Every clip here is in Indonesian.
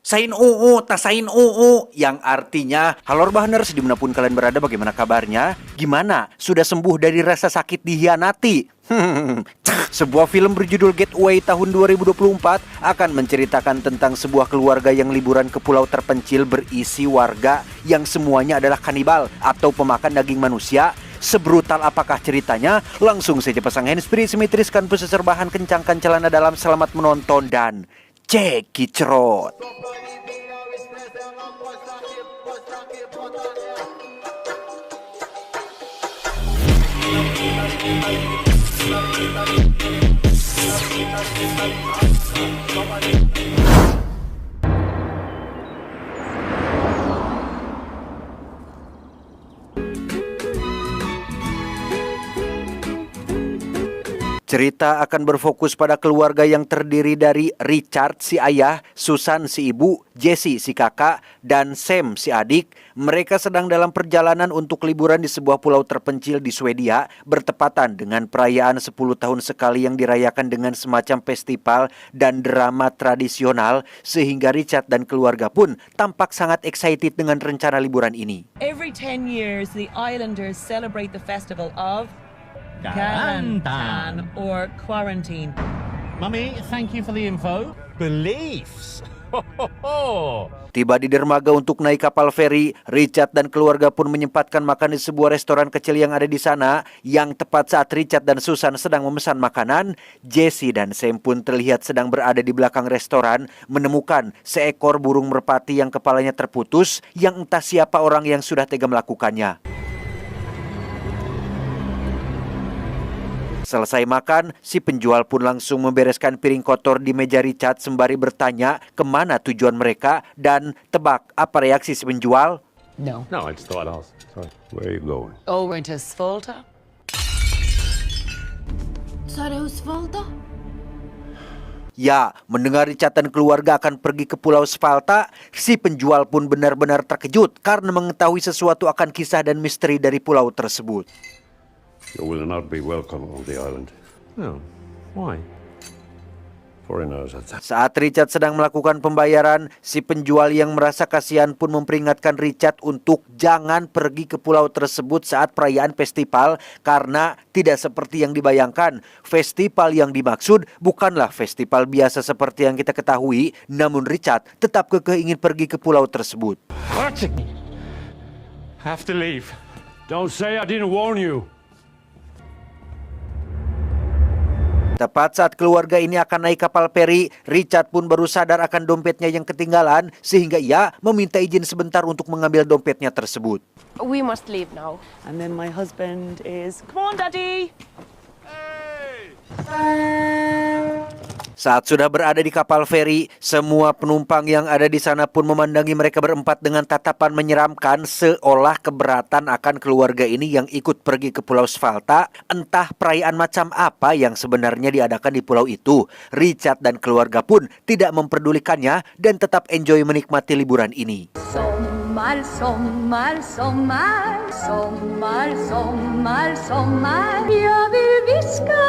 Sain UU, tasain UU, yang artinya, halo Rebahaners, dimanapun kalian berada, bagaimana kabarnya? Gimana? Sudah sembuh dari rasa sakit dihianati? Sebuah film berjudul Getaway tahun 2024 akan menceritakan tentang sebuah keluarga yang liburan ke pulau terpencil berisi warga yang semuanya adalah kanibal atau pemakan daging manusia. Sebrutal apakah ceritanya? Langsung saja pasang handsfree, simetriskan pusat serbahan, kencangkan celana dalam, selamat menonton dan cekicrot. Cerita akan berfokus pada keluarga yang terdiri dari Richard si ayah, Susan si ibu, Jessie si kakak, dan Sam si adik. Mereka sedang dalam perjalanan untuk liburan di sebuah pulau terpencil di Swedia, bertepatan dengan perayaan 10 tahun sekali yang dirayakan dengan semacam festival dan drama tradisional, sehingga Richard dan keluarga pun tampak sangat excited dengan rencana liburan ini. Every 10 years, the islanders celebrate the festival of Karantan. or quarantine. Mummy, thank you for the info. Beliefs. Tiba di dermaga untuk naik kapal feri, Richard dan keluarga pun menyempatkan makan di sebuah restoran kecil yang ada di sana. Yang tepat saat Richard dan Susan sedang memesan makanan, Jessie dan Sam pun terlihat sedang berada di belakang restoran, menemukan seekor burung merpati yang kepalanya terputus, yang entah siapa orang yang sudah tega melakukannya. Selesai makan, si penjual pun langsung membereskan piring kotor di meja Richard sembari bertanya kemana tujuan mereka, dan tebak apa reaksi si penjual? No. No, I just thought I was. Sorry. Where are you going? Over into Svolta. Ya, mendengar Richard dan keluarga akan pergi ke Pulau Svalta, si penjual pun benar-benar terkejut karena mengetahui sesuatu akan kisah dan misteri dari pulau tersebut. You will not be welcome on the island. Oh, why? Foreigners attack. Saat Richard sedang melakukan pembayaran, si penjual yang merasa kasihan pun memperingatkan Richard untuk jangan pergi ke pulau tersebut saat perayaan festival, karena tidak seperti yang dibayangkan. Festival yang dimaksud bukanlah festival biasa seperti yang kita ketahui, namun Richard tetap kekeh ingin pergi ke pulau tersebut. Archie! Have to leave. Don't say I didn't warn you. Tepat saat keluarga ini akan naik kapal feri, Richard pun baru sadar akan dompetnya yang ketinggalan, sehingga ia meminta izin sebentar untuk mengambil dompetnya tersebut. We must leave now. And then my husband is, come on, Daddy. Saat sudah berada di kapal feri, semua penumpang yang ada di sana pun memandangi mereka berempat dengan tatapan menyeramkan, seolah keberatan akan keluarga ini yang ikut pergi ke Pulau Svalta. Entah perayaan macam apa yang sebenarnya diadakan di pulau itu. Richard dan keluarga pun tidak memperdulikannya dan tetap enjoy menikmati liburan ini. Sommar, sommar, sommar, sommar, sommar, sommar. Jag vill viska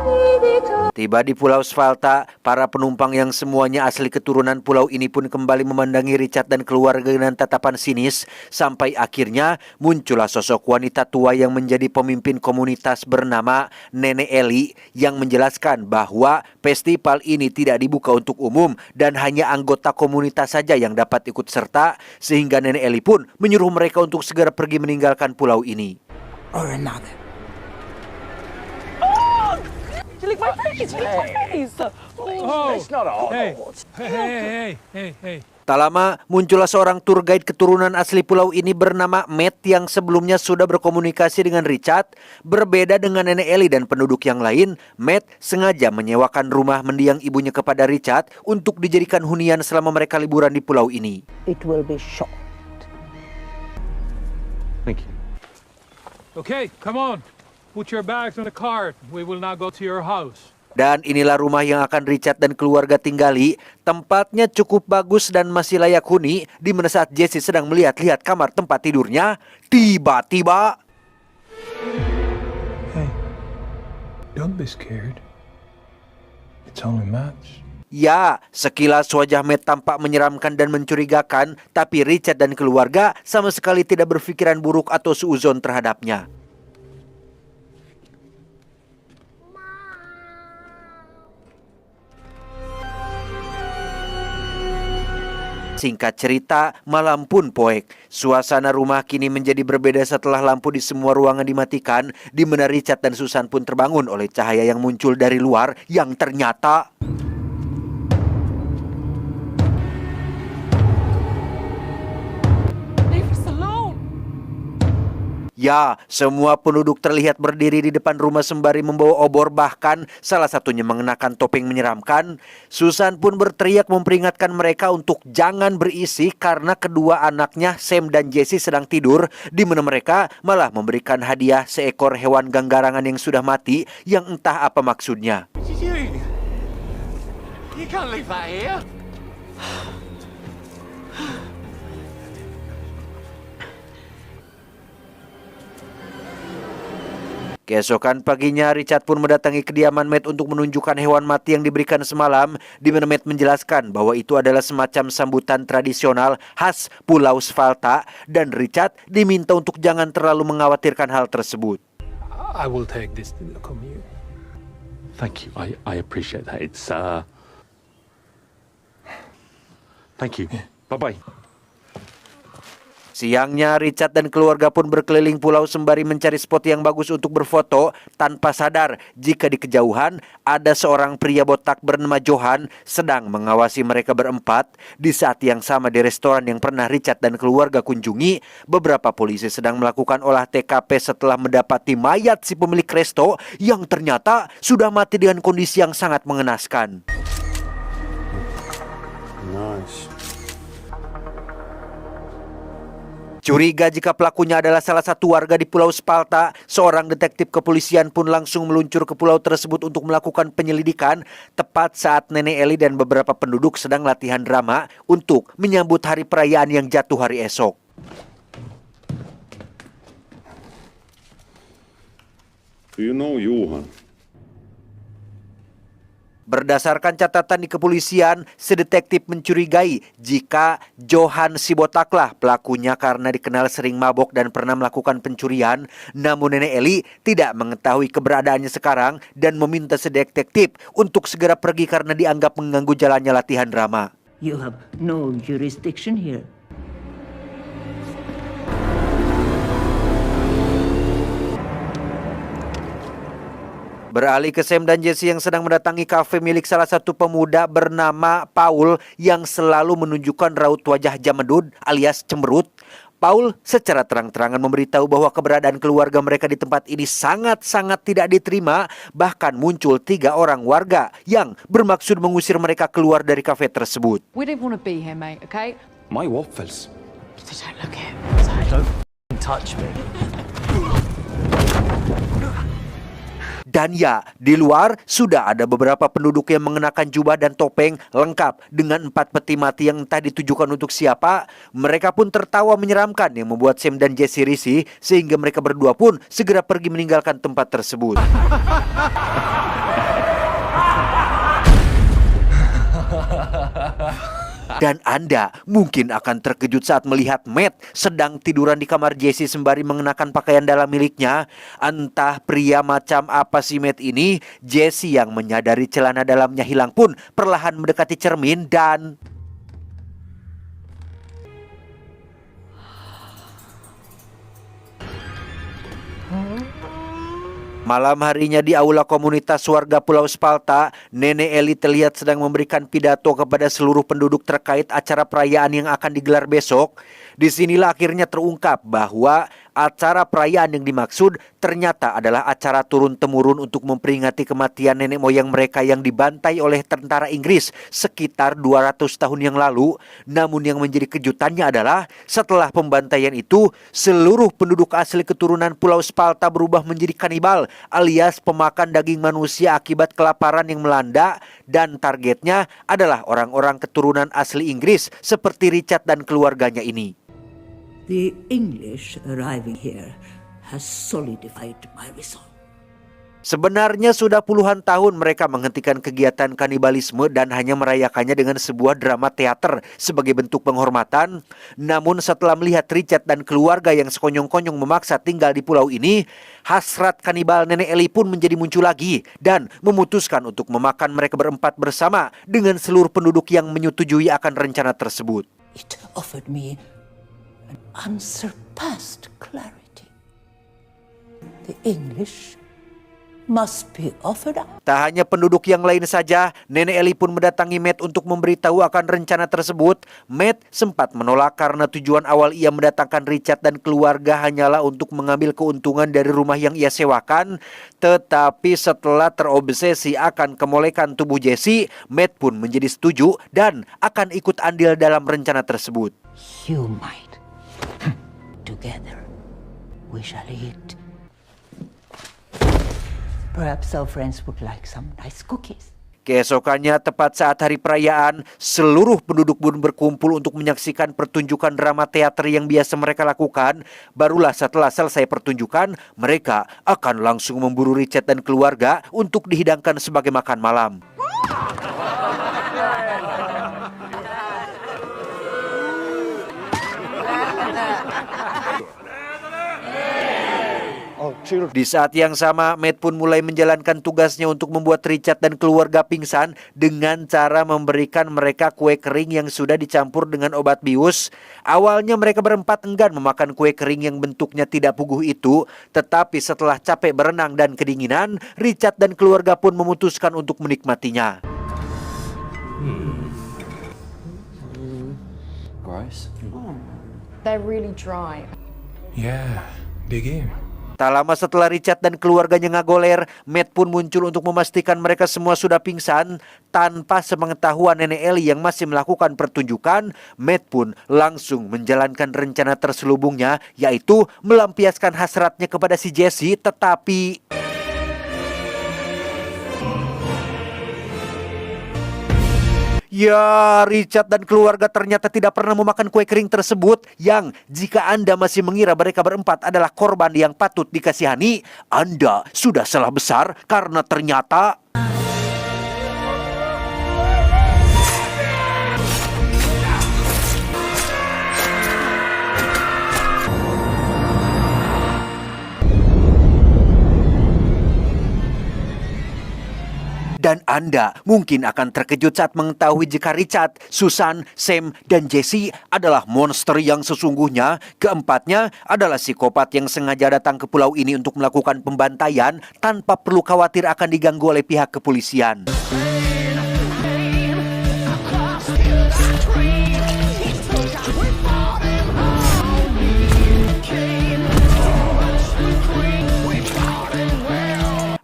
i ditt öra. Tiba di Pulau Svalta, para penumpang yang semuanya asli keturunan pulau ini pun kembali memandangi Richard dan keluarga dengan tatapan sinis, sampai akhirnya muncullah sosok wanita tua yang menjadi pemimpin komunitas bernama Nenek Eli, yang menjelaskan bahwa festival ini tidak dibuka untuk umum dan hanya anggota komunitas saja yang dapat ikut serta, sehingga Nenek Eli pun menyuruh mereka untuk segera pergi meninggalkan pulau ini. Or another. You lick my face, you lick my face. It's not all. Hey. Tak lama, muncullah seorang tour guide keturunan asli pulau ini bernama Matt yang sebelumnya sudah berkomunikasi dengan Richard. Berbeda dengan Nenek Eli dan penduduk yang lain, Matt sengaja menyewakan rumah mendiang ibunya kepada Richard untuk dijadikan hunian selama mereka liburan di pulau ini. It will be short. Thank you. Okay, come on. Put your bags on the cart. We will now go to your house. Dan inilah rumah yang akan Richard dan keluarga tinggali. Tempatnya cukup bagus dan masih layak huni, di mana saat Jessie sedang melihat-lihat kamar tempat tidurnya, tiba-tiba... Hey, don't be scared. It's only Matt. Ya, sekilas wajah Matt tampak menyeramkan dan mencurigakan, tapi Richard dan keluarga sama sekali tidak berpikiran buruk atau suuzon terhadapnya. Singkat cerita, malam pun poek. Suasana rumah kini menjadi berbeda setelah lampu di semua ruangan dimatikan, di mana Richard dan Susan pun terbangun oleh cahaya yang muncul dari luar yang ternyata... Ya, semua penduduk terlihat berdiri di depan rumah sembari membawa obor, bahkan salah satunya mengenakan topeng menyeramkan. Susan pun berteriak memperingatkan mereka untuk jangan berisi karena kedua anaknya Sam dan Jesse sedang tidur, di mana mereka malah memberikan hadiah seekor hewan ganggarangan yang sudah mati yang entah apa maksudnya. You can't leave that here. Keesokan paginya, Richard pun mendatangi kediaman Matt untuk menunjukkan hewan mati yang diberikan semalam, di mana Matt menjelaskan bahwa itu adalah semacam sambutan tradisional khas Pulau Svalta, dan Richard diminta untuk jangan terlalu mengkhawatirkan hal tersebut. I will take this to the commune. Thank you. I appreciate that. It's Thank you. Bye-bye. Siangnya, Richard dan keluarga pun berkeliling pulau sembari mencari spot yang bagus untuk berfoto, tanpa sadar jika di kejauhan ada seorang pria botak bernama Johan sedang mengawasi mereka berempat. Di saat yang sama di restoran yang pernah Richard dan keluarga kunjungi, beberapa polisi sedang melakukan olah TKP setelah mendapati mayat si pemilik resto yang ternyata sudah mati dengan kondisi yang sangat mengenaskan. Nice. Curiga jika pelakunya adalah salah satu warga di Pulau Svalta, seorang detektif kepolisian pun langsung meluncur ke pulau tersebut untuk melakukan penyelidikan, tepat saat Nenek Ellie dan beberapa penduduk sedang latihan drama untuk menyambut hari perayaan yang jatuh hari esok. Do you know Johan? Berdasarkan catatan di kepolisian, si detektif mencurigai jika Johan si botaklah pelakunya karena dikenal sering mabok dan pernah melakukan pencurian. Namun Nenek Ellie tidak mengetahui keberadaannya sekarang dan meminta si detektif untuk segera pergi karena dianggap mengganggu jalannya latihan drama. You have no jurisdiction here. Beralih ke Sam dan Jesse yang sedang mendatangi kafe milik salah satu pemuda bernama Paul yang selalu menunjukkan raut wajah jamedud alias cemberut. Paul secara terang-terangan memberitahu bahwa keberadaan keluarga mereka di tempat ini sangat-sangat tidak diterima. Bahkan muncul 3 orang warga yang bermaksud mengusir mereka keluar dari kafe tersebut. We don't want to be here, mate, okay? My waffles. They don't look it. Don't touch me. Dan ya, di luar sudah ada beberapa penduduk yang mengenakan jubah dan topeng lengkap dengan 4 peti mati yang entah ditujukan untuk siapa. Mereka pun tertawa menyeramkan yang membuat Sam dan Jesse risih, sehingga mereka berdua pun segera pergi meninggalkan tempat tersebut. Dan Anda mungkin akan terkejut saat melihat Matt sedang tiduran di kamar Jesse sembari mengenakan pakaian dalam miliknya. Entah pria macam apa si Matt ini, Jesse yang menyadari celana dalamnya hilang pun perlahan mendekati cermin dan... Malam harinya di aula komunitas warga Pulau Svalta, Nenek Ellie terlihat sedang memberikan pidato kepada seluruh penduduk terkait acara perayaan yang akan digelar besok. Disinilah akhirnya terungkap bahwa acara perayaan yang dimaksud ternyata adalah acara turun-temurun untuk memperingati kematian nenek moyang mereka yang dibantai oleh tentara Inggris sekitar 200 tahun yang lalu. Namun yang menjadi kejutannya adalah setelah pembantaian itu, seluruh penduduk asli keturunan Pulau Svalta berubah menjadi kanibal alias pemakan daging manusia akibat kelaparan yang melanda, dan targetnya adalah orang-orang keturunan asli Inggris seperti Richard dan keluarganya ini. The English arriving here has solidified my resolve. Sebenarnya sudah puluhan tahun mereka menghentikan kegiatan kanibalisme dan hanya merayakannya dengan sebuah drama teater sebagai bentuk penghormatan. Namun setelah melihat Richard dan keluarga yang sekonyong-konyong memaksa tinggal di pulau ini, hasrat kanibal Nenek Ellie pun menjadi muncul lagi dan memutuskan untuk memakan mereka berempat bersama dengan seluruh penduduk yang menyetujui akan rencana tersebut. It offered me an unsurpassed clarity. The English must be offered up. Tak hanya penduduk yang lain saja, Nenek Ellie pun mendatangi Matt untuk memberitahu akan rencana tersebut. Matt sempat menolak karena tujuan awal ia mendatangkan Richard dan keluarga hanyalah untuk mengambil keuntungan dari rumah yang ia sewakan. Tetapi setelah terobsesi akan kemolekan tubuh Jesse, Matt pun menjadi setuju dan akan ikut andil dalam rencana tersebut. You might. Together, we shall eat. Perhaps our friends would like some nice cookies. Keesokannya, tepat saat hari perayaan, seluruh penduduk pun berkumpul untuk menyaksikan pertunjukan drama teater yang biasa mereka lakukan. Barulah setelah selesai pertunjukan, mereka akan langsung memburu Richard dan keluarga untuk dihidangkan sebagai makan malam. Di saat yang sama, Matt pun mulai menjalankan tugasnya untuk membuat Richard dan keluarga pingsan dengan cara memberikan mereka kue kering yang sudah dicampur dengan obat bius. Awalnya mereka berempat enggan memakan kue kering yang bentuknya tidak puguh itu, tetapi setelah capek berenang dan kedinginan, Richard dan keluarga pun memutuskan untuk menikmatinya. Gross. They're really dry. Yeah, dig in. Tak lama setelah Richard dan keluarganya ngagoler, Matt pun muncul untuk memastikan mereka semua sudah pingsan. Tanpa sepengetahuan Nenek Ellie yang masih melakukan pertunjukan, Matt pun langsung menjalankan rencana terselubungnya, yaitu melampiaskan hasratnya kepada si Jesse. Tetapi ya, Richard dan keluarga ternyata tidak pernah memakan kue kering tersebut, yang jika Anda masih mengira mereka berempat adalah korban yang patut dikasihani, Anda sudah salah besar karena ternyata dan Anda mungkin akan terkejut saat mengetahui jika Richard, Susan, Sam, dan Jesse adalah monster yang sesungguhnya. Keempatnya adalah psikopat yang sengaja datang ke pulau ini untuk melakukan pembantaian tanpa perlu khawatir akan diganggu oleh pihak kepolisian.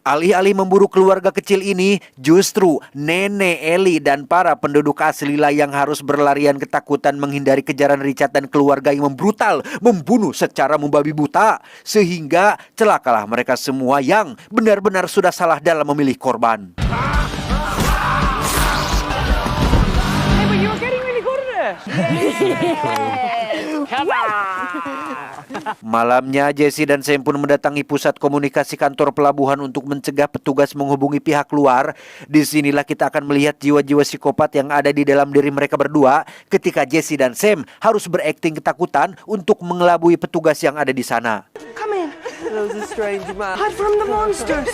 Alih-alih memburu keluarga kecil ini, justru Nenek Ellie dan para penduduk asli lah yang harus berlarian ketakutan menghindari kejaran Richard dan keluarga yang membrutal, membunuh secara membabi buta. Sehingga celakalah mereka semua yang benar-benar sudah salah dalam memilih korban. Hey, but you're getting really good at it. Come on. Malamnya, Jesse dan Sam pun mendatangi pusat komunikasi kantor pelabuhan untuk mencegah petugas menghubungi pihak luar. Disinilah kita akan melihat jiwa-jiwa psikopat yang ada di dalam diri mereka berdua ketika Jesse dan Sam harus berakting ketakutan untuk mengelabui petugas yang ada di sana. Come in. That was a strange man. Hide from the monsters.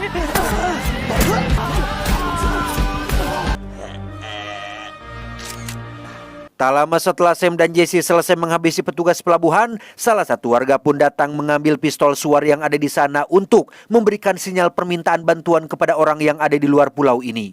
Tak lama setelah Sam dan Jesse selesai menghabisi petugas pelabuhan, salah satu warga pun datang mengambil pistol suar yang ada di sana untuk memberikan sinyal permintaan bantuan kepada orang yang ada di luar pulau ini.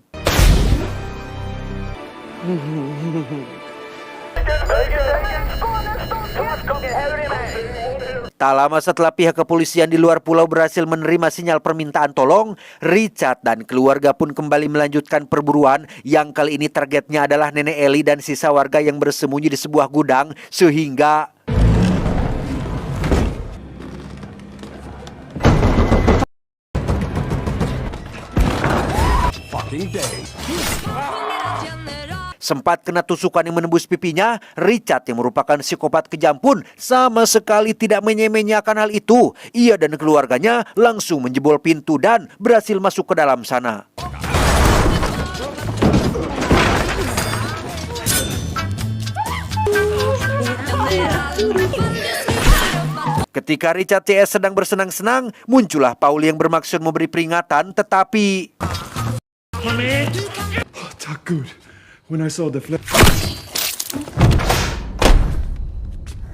Tak lama setelah pihak kepolisian di luar pulau berhasil menerima sinyal permintaan tolong, Richard dan keluarga pun kembali melanjutkan perburuan yang kali ini targetnya adalah Nenek Ellie dan sisa warga yang bersembunyi di sebuah gudang. Sehingga Sempat kena tusukan yang menembus pipinya, Richard yang merupakan psikopat kejam pun sama sekali tidak menyia-nyiakan hal itu. Ia dan keluarganya langsung menjebol pintu dan berhasil masuk ke dalam sana. Ketika Richard CS sedang bersenang-senang, muncullah Paul yang bermaksud memberi peringatan, tetapi Not good. When I saw the flip.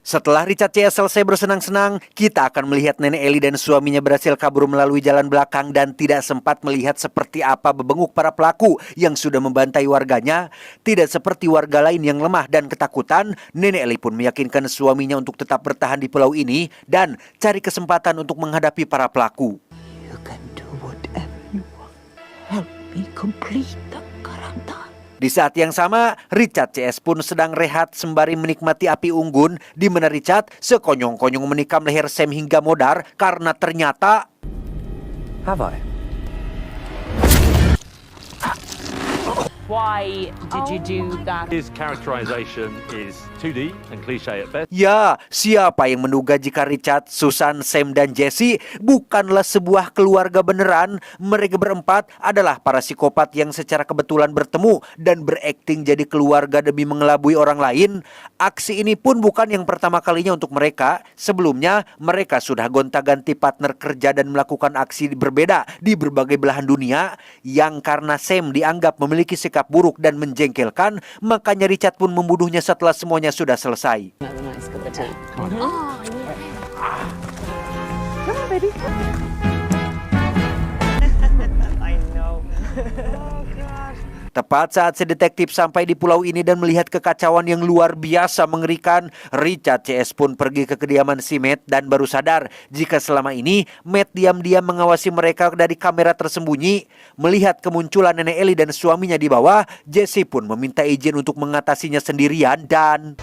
setelah Richard CS selesai bersenang-senang, kita akan melihat nenek Ellie dan suaminya berhasil kabur melalui jalan belakang dan tidak sempat melihat seperti apa bebenguk para pelaku yang sudah membantai warganya. Tidak seperti warga lain yang lemah dan ketakutan, nenek Ellie pun meyakinkan suaminya untuk tetap bertahan di pulau ini dan cari kesempatan untuk menghadapi para pelaku. You can do whatever you want. Help me complete the character. Di saat yang sama, Richard CS pun sedang rehat sembari menikmati api unggun, di mana Richard sekonyong-konyong menikam leher Sam hingga modar karena ternyata Have I? Why did you do that? His characterization is 2D and cliche at best. ya, siapa yang menduga jika Richard, Susan, Sam, dan Jesse bukanlah sebuah keluarga beneran. Mereka berempat adalah para psikopat yang secara kebetulan bertemu dan berakting jadi keluarga demi mengelabui orang lain. Aksi ini pun bukan yang pertama kalinya untuk mereka. Sebelumnya, mereka sudah gonta-ganti partner kerja dan melakukan aksi berbeda di berbagai belahan dunia. Yang karena Sam dianggap memiliki sikap buruk dan menjengkelkan, makanya Richard pun membunuhnya setelah semuanya sudah selesai. Tepat saat si detektif sampai di pulau ini dan melihat kekacauan yang luar biasa mengerikan, Richard CS pun pergi ke kediaman si Matt dan baru sadar jika selama ini Matt diam-diam mengawasi mereka dari kamera tersembunyi. Melihat kemunculan nenek Ellie dan suaminya di bawah, Jesse pun meminta izin untuk mengatasinya sendirian dan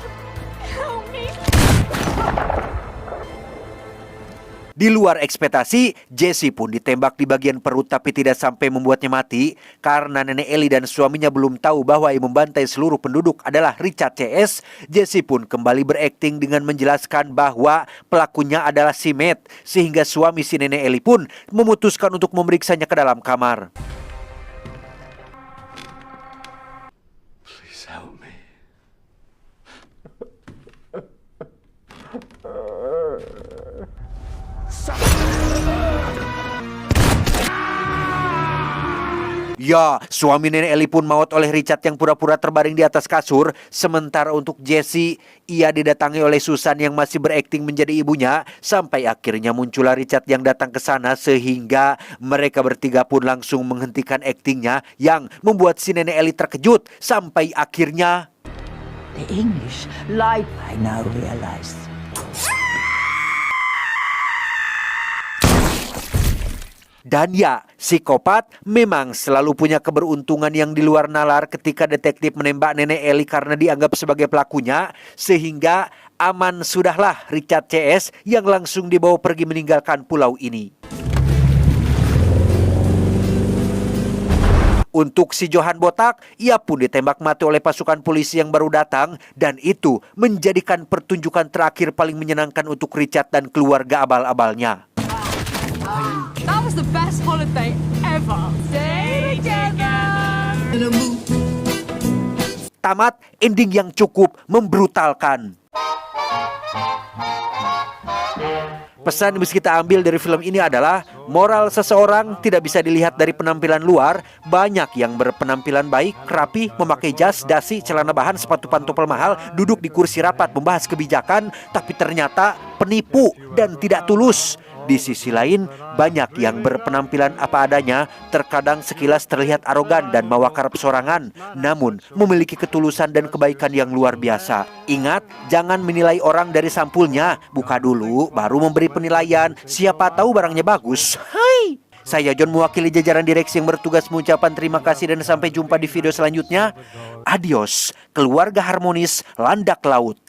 di luar ekspektasi, Jesse pun ditembak di bagian perut tapi tidak sampai membuatnya mati. Karena nenek Ellie dan suaminya belum tahu bahwa yang membantai seluruh penduduk adalah Richard CS, Jesse pun kembali berakting dengan menjelaskan bahwa pelakunya adalah si Matt. Sehingga suami si nenek Ellie pun memutuskan untuk memeriksanya ke dalam kamar. Please help me. Ya, suami nenek Ellie pun maut oleh Richard yang pura-pura terbaring di atas kasur. Sementara untuk Jesse, ia didatangi oleh Susan yang masih berakting menjadi ibunya. Sampai akhirnya muncullah Richard yang datang ke sana sehingga mereka bertiga pun langsung menghentikan aktingnya yang membuat si nenek Ellie terkejut. Sampai akhirnya The English lied. I now realize. Dan ya, psikopat memang selalu punya keberuntungan yang di luar nalar ketika detektif menembak nenek Ellie karena dianggap sebagai pelakunya. Sehingga aman sudahlah Richard CS yang langsung dibawa pergi meninggalkan pulau ini. Untuk si Johan botak, ia pun ditembak mati oleh pasukan polisi yang baru datang. Dan itu menjadikan pertunjukan terakhir paling menyenangkan untuk Richard dan keluarga abal-abalnya. That was the best holiday ever. Stay together. Tamat ending yang cukup membrutalkan. Pesan yang bisa kita ambil dari film ini adalah moral seseorang tidak bisa dilihat dari penampilan luar. Banyak yang berpenampilan baik, rapi, memakai jas, dasi, celana bahan, sepatu pantopel mahal, duduk di kursi rapat membahas kebijakan, tapi ternyata penipu dan tidak tulus. Di sisi lain, banyak yang berpenampilan apa adanya, terkadang sekilas terlihat arogan dan mawakar pesorangan, namun memiliki ketulusan dan kebaikan yang luar biasa. Ingat, jangan menilai orang dari sampulnya, buka dulu, baru memberi penilaian. Siapa tahu barangnya bagus. Hai! Saya John mewakili jajaran direksi yang bertugas mengucapkan terima kasih dan sampai jumpa di video selanjutnya. Adios, keluarga harmonis landak laut.